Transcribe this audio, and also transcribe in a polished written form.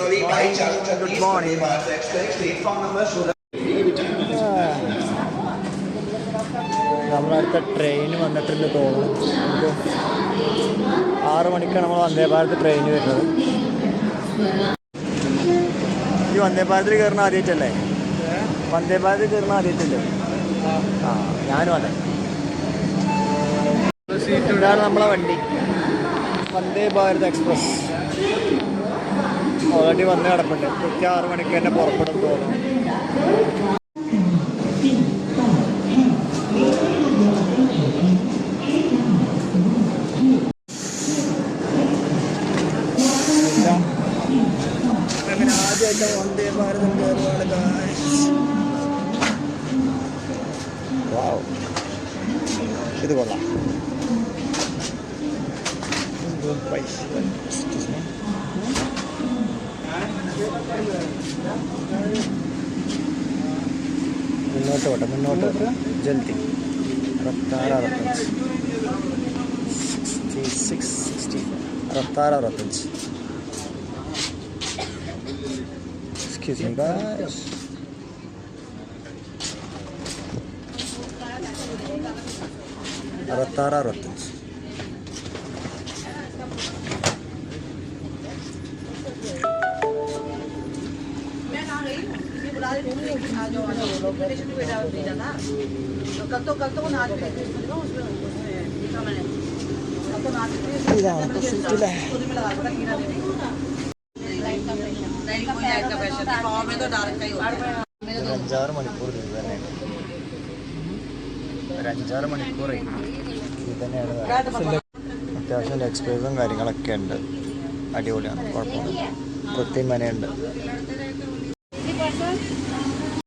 Good morning. നമ്മളടുത്ത train വന്നിട്ടുണ്ട് തോന്നുന്നു. 6 മണിക്കാണ് നമ്മൾ വന്ദേ ഭാരത് ട്രെയിൻ വരുന്നത്. ഈ വന്ദേ ഭാരതിൽ കയറുന്ന ആദ്യമായിട്ടല്ലേ? വന്ദേ ഭാരതിൽ കയറുന്ന ആദ്യമായിട്ടല്ലേ? ആ, ഞാനും അതെ. ഇതാണ് നമ്മളെ വണ്ടി, വന്ദേ ഭാരത് എക്സ്പ്രസ്. ഓൾറെഡി വന്ന് കിടപ്പുണ്ട്. കൃത്യം 6 മണിക്ക് തന്നെ പുറപ്പെടും തോന്നുന്നു. അങ്ങനെ ആദ്യമായിട്ട് വന്ദേ ഭാരതം കയറുവാണ്. ഇത് കൊള്ളാം. മുന്നോട്ട് പോട്ടെ, മുന്നോട്ട് ജൽദി. 66 Excuse me guys. Aratara. അഞ്ചാറ് മണിക്കൂർ ഇത് തന്നെയാണ്. അത്യാവശ്യം ലെഗ് സ്പേസും കാര്യങ്ങളൊക്കെ ഉണ്ട്. അടിപൊളിയാണ്, കുഴപ്പമില്ല. വൃത്തിയും മനയുണ്ട്.